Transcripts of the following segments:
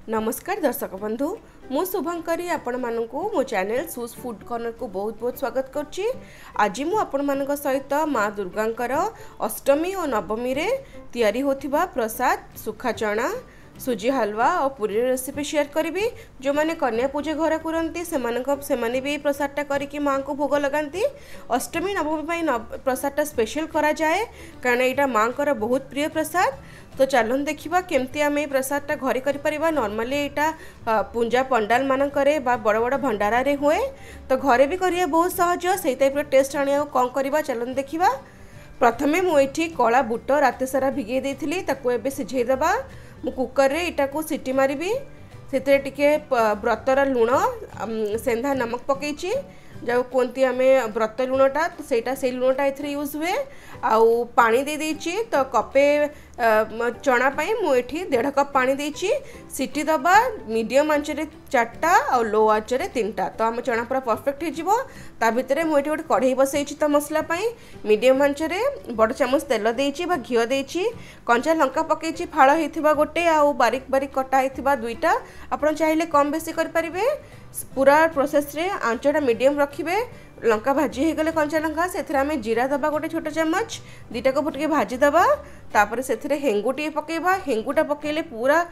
नमस्कार दर्शक बंधु मु शुभंकरी आपण मानकु मो चैनल सूज फूड कॉर्नर को बहुत बहुत स्वागत करछि। आज मु आपण मानक सहित माँ दुर्गांकर अष्टमी और नवमी रे तैयारी होथिबा प्रसाद सुखा चना सूजी हलवा और पुरी रेसिपी शेयर करी। जो मैंने कन्या पूजा घर करती से भी प्रसादटा करिकी माँ को भोग लगाती। अष्टमी नवमी प्रसादटा स्पेशल करा जाए कारण यहाँ माँ को बहुत प्रिय प्रसाद। तो चलन देखा केमती आम प्रसादटा घरे कर नॉर्मली यहाँ पूजा पंडाल मानकरे बा बड़ बड़ भंडारा रे हुए तो घरे भी करिया बहुत सहज से टाइप टेस्ट आने कौन करवा चलन देखा। प्रथमे मुझे कला बुट रात सारा भिगे देती सिझेदेबा मु कुकर रे इटा को सिटी मारिबी से टिके व्रतर लुण सेंधा नमक पकईची जो कहती आम व्रत लुणटा तो सेटा से लुणटा ए यूज हुए आउ पानी दे देची तो कपे चना पाई मुझे 1.5 कप पानी देची सिटी दबा मीडियम आंचरे 4टा और लो आंचरे 3टा तो आम चना पूरा परफेक्ट हो भितर मुझे गोटे कढ़ई बसई तो मसला पाई मीडियम आंचरे बड़ चामच तेल देची बा घिओ देची कंचा लंका पकईची फाड़ होइथिबा गोटे आउ बारीक बारीक कटा होइथिबा 2टा आपण चाहिले कम बेसी कर परिबे। पूरा प्रोसेस रे आंचटा मीडियम रखिबे। लंका भाजी हो गले कंचा लंका से आम जीरा दबा गोटे छोट चम्मच 2टा को फुटके भाजी दबा तापर से हेंगू टे पकेबा। हेंगूटा पकेले पूरा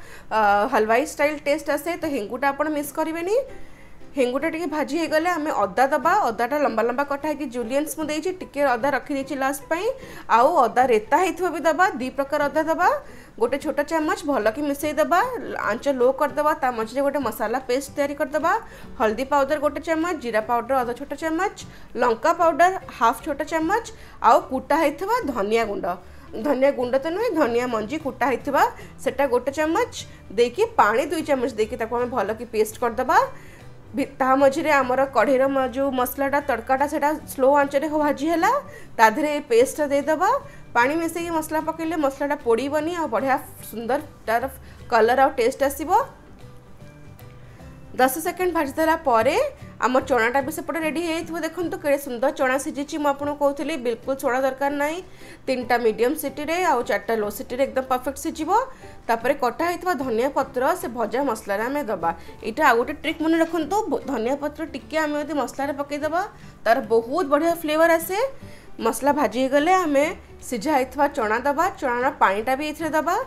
हलवाई स्टाइल टेस्ट आसे तो हेंगूटा आपण मिस करेनि। हेंगूटा टे भाजी हो गले आम अदा दबा अदाटा लंबा लंबा कटा है जूलियन्स मुझे टिके अदा रखी लास्ट पाई आउ अदा रेता होइथिबा भी दबा 2 प्रकार अदा दबा गोटे छोटा चम्मच भल कि मिसई दबा आंच लो करदबा ता मझे गोटे मसाला पेस्ट तैयारी करदबा। हल्दी पाउडर गोटे चम्मच जीरा पाउडर आधा छोटा चम्मच लंका पाउडर हाफ छोटा चम्मच आउ कुटा होइथिबा धनिया गुंड तो नुहे धनिया मंजी कुटा होइथिबा सेटा गोटे चम्मच देकी पानी 2 चम्मच देकी ताको हमें भल कि पेस्ट करदबा। ता मझे आमर कढ़ईर जो मसलाटा तड़काटा से स्लो आंचरे भाजी है ताधे पेस्ट देदेबा पानी मिसेकी मसला पकेले मसलाटा पोड़बनी आ बढ़िया सुंदर तार कलर आ टेस्ट आसो। 10 सेकेंड भाजी देला आम चनाटा भी सेपटे रेडी हो देखो के सुंदर चना सीझी मुझे कहती बिल्कुल सोड़ा दरकार ना 3टा मीडियम सिटी रे आउ 4टा लो सिटी रे एकदम परफेक्ट सीझिबो। तापर कटा होइतबा धनिया पत्र से भजा मसला रे आमे दबा। इटा आ गोटे ट्रिक मन रखंतु धनिया पत्र टिके आमे यदि मसला रे पके दबा तार बहुत बढ़िया फ्लेवर आसे। मसला भाजी गले आमे सिझा होइतबा चना दबा चना पानीटा भी एथरे दबा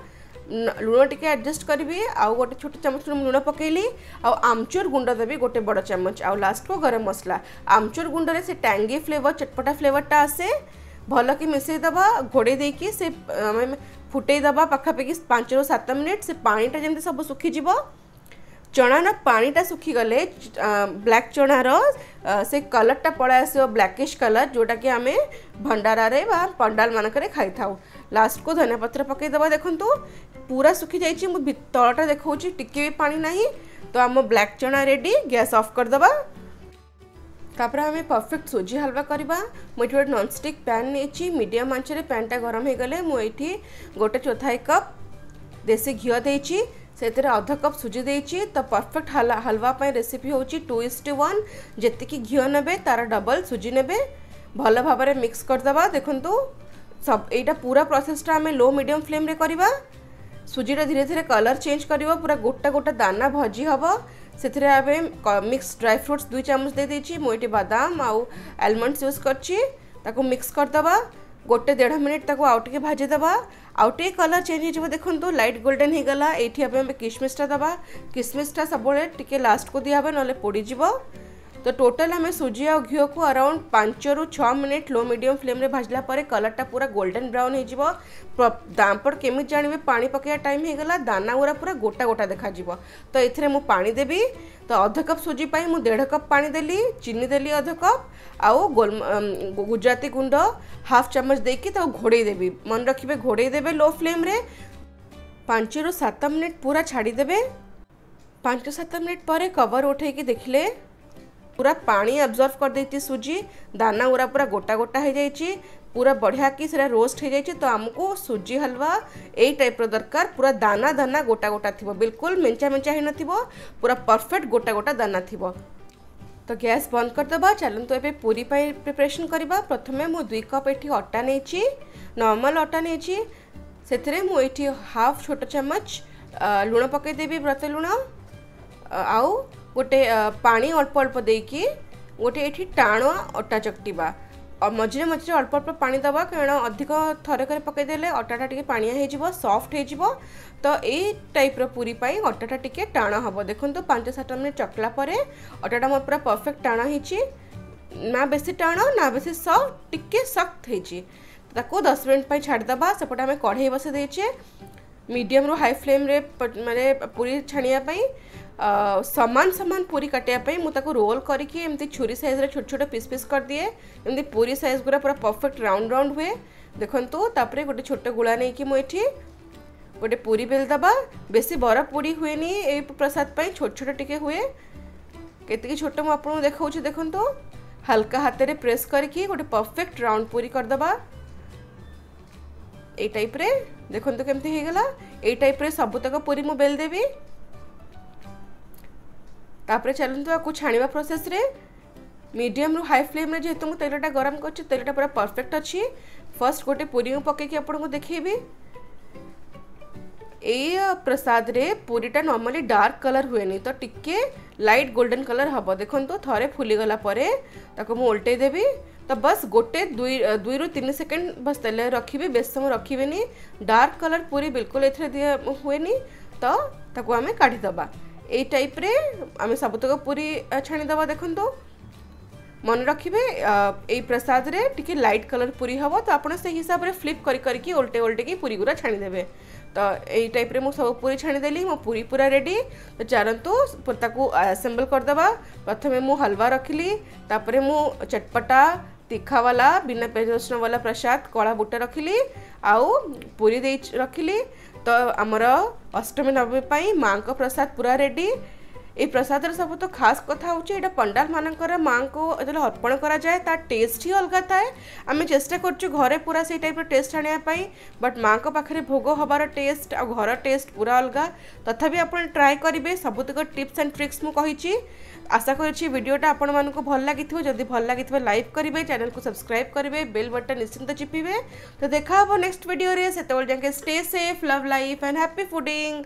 लुण टिके एडजस्ट करी आउ गोटे छोट चम्मच लुण पकेली आउ आमचूर गुंड देवी गोटे बड़ चम्मच आउ लास्ट को गरम मसला। आमचूर गुंड रे से टैंगी फ्लेवर चटपटा फ्लेवरटा आसे भल कि मिसई दबा घोड़े देकी से फुटई दबा पाखापाखि 5 ରୁ 7 मिनिट से पानीटा जमी सब सुखीज। चनार पानीटा सुखी गले ब्लैक चनार से कलरटा पड़ा आस ब्लैकिश कलर जोटा कि आम भंडारा रे बा पंडाल मानक खाई था। लास्ट को धनिया पत्र पकईदबा देखंतु पूरा सुखी जाइए मु तलटा देखा टिके भी पानी नहीं तो आम ब्लैक चना रेडी गैस ऑफ करदबा। तापर आम परफेक्ट सूजी हलवा करवा। मुझे गोटे नॉनस्टिक पैन नहीं मीडियम आंचरे पैनटा गरम हो गले मुझे गोटे 1/4 कप देसी घिओ देची से आधा कप सूजी देची तो परफेक्ट हलवा रेसिपी हूँ 2:1 जी घिओ ने तार डबल सूजी ने भल भाव में मिक्स करदबा। देखंतु सब यहाँ पूरा प्रोसेसटा आम लो मीडियम फ्लेम रे करवा। सूजीटा धीरे धीरे कलर चेंज कर पूरा गोटा गोटा दाना भजी हम से मिक्स ड्राई फ्रूट्स 2 चम्मच दे देची मुझे बादाम आउ आलमंड्स यूज कर मिक्स करदबा गोटे 1.5 मिनिट ताको आउ टिके भाजी दबा आउ टिके कलर चेंज हो देखो लाइट गोल्डन हो गला। ये किशमिशटा दबा किशमिशटा सब टिके लास्ट को दिया ना पोड़ीज। तो टोटल आम सूजी और घिओ को अराउंड 5 ରୁ 6 मिनिट लो मीडियम फ्लेम रे भाजला परे कलरटा पूरा गोल्डन ब्राउन हो दामपड़ केमी जानवे पानी पकड़ा टाइम हो गला दाना गुरा पूरा गोटा गोटा देखा तो ये मु पानी देवी तो आधा कप सूजी पाई मु 1.5 कप पानी देली चीनी देली आधा कप आउ गुजराती गुंड हाफ चम्मच देकी तो घोड़े देवी मन रखिए घोड़े देवे लो फ्लेम रे 5 ରୁ 7 मिनिट पूरा छाड़ी देवे। 5 ରୁ 7 मिनिट पर कवर उठे देखले पूरा पानी अब्जर्व कर देती सूजी दाना गुरा पूरा गोटा गोटा हो जाइए पूरा बढ़िया कि रोस्ट हो जाइए। तो आमको सूजी हलवा यही टाइप दरकार पूरा दाना दाना गोटा गोटा थी बिल्कुल मेंचा मेंचा हो न पूरा परफेक्ट गोटा गोटा दाना थी। तो गैस बंद करदबा। चलतु ए पूरी प्रिपरेशन करवा। प्रथमे मु 2 कप ये अटा नहीं नॉर्मल अटा नहीं से मुझे हाफ छोट चम्मच लुण पकईदेवी व्रत लुण आउ गोटे पानी अल्प अल्प देकी गोटे ये टाण अटा चकटिबा मझे मझे अल्प अल्प पानी दबा कारण अधिक थरक पकईदे अटाटा टी पानिया हो सॉफ्ट हो तो ये टाइप पूरी पाई अटाटा टी टाण हम देखो 5-7 मिनट चकला अटाटा मोर पूरा परफेक्ट टाण हो ना बेसी टाण ना बेसी सॉफ्ट टिके सख्त हो 10 मिनट छाड़दबा सेपटे आम कढ़ई बसई देचे मीडियम रू हाई फ्लेम रे माने पूरी छाणिया सामान सामान पूरी काटिया मुझे रोल करके एमती छुरी साइज रे छोट छोट पीस पीस कर दिए एमती पूरी साइज गुरा पूरा परफेक्ट राउंड राउंड हुए देखंतु तापरे गोटे छोट गुला नहीं कि मुझे गोटे पूरी बेल दबा बेसी बड़ पूरी हुए नी ए प्रसाद पाई छोट छोट टिके हुए केतकी छोट मु आपको देखाऊँ देखंतु हल्का हाथ रे प्रेस करके गोटे परफेक्ट राउंड पूरी करदबा ए टाइप रे देखंतु केमती हो गला ए टाइप रे सबुतक पूरी मु बेल देवी तापरे चलतु आपको छाणीबा प्रोसेस रे मीडियम रू हाई फ्लेम रे जेहेतु मु तेलटा गरम करछि तेलटा पूरा परफेक्ट अछि फर्स्ट गोटे पूरी पकईकी आपको देखिबी ए प्रसाद रे पूरीटा नॉर्मली डार्क कलर हुएनी तो टिके लाइट गोल्डन कलर हम देखो थरे फुली गला परे ताको मु उल्टे देवी तो बस गोटे 2 रू 3 सेकेंड बस तेल रखी बेस समय रखिबेनी डार्क कलर पूरी बिल्कुल एथरे हुएनी तो ताको आमे काढ़ी दबा ए टाइप रे आमे सबतक पूरी छाणी दबा देखंतो मन रखिबे ए प्रसाद रे टिके लाइट कलर पूरी हम तो आपन से हिसाब रे फ्लिप करके उल्टे उल्टे की पूरी गुरा छाणी देबे तो यही टाइप रे मु सब पूरी छाणी देली मो पूरी पूरा रेडी तो चलतु ताकू असेंबल करदबा प्रथमे मु हलवा रखिली तापरे मु चटपटा तीखा वाला बिना प्याज रसुण वाला प्रसाद कला बुटा रखिली आउ पूरी दे रखिली तो आमर अष्टमी नवमी पाई माँ को प्रसाद पूरा रेडी ये प्रसाद सब तो खास कथा होची एटा पंडाल मानकर माँ को जो अर्पण करा जाए ता टेस्ट ही अलग थाए आम चेष्टा करछु घरे पूरा से टाइप टेस्ट आने बट माँ को पाखे भोग हबार टेस्ट आ घर टेस्ट पूरा अलग तथापि आपन ट्राए करेंगे सबुतक टिप्स एंड ट्रिक्स मु कहिछि आशा करी वीडियोटा आपण मानक भल लगी जदि भल लगी लाइक करेंगे चैनल को सब्सक्राइब करेंगे बेल बटन निश्चिंत चिपिबे तो देखा नेक्स्ट वीडियो रे सेतेबेल जाके stay safe love life and happy fooding.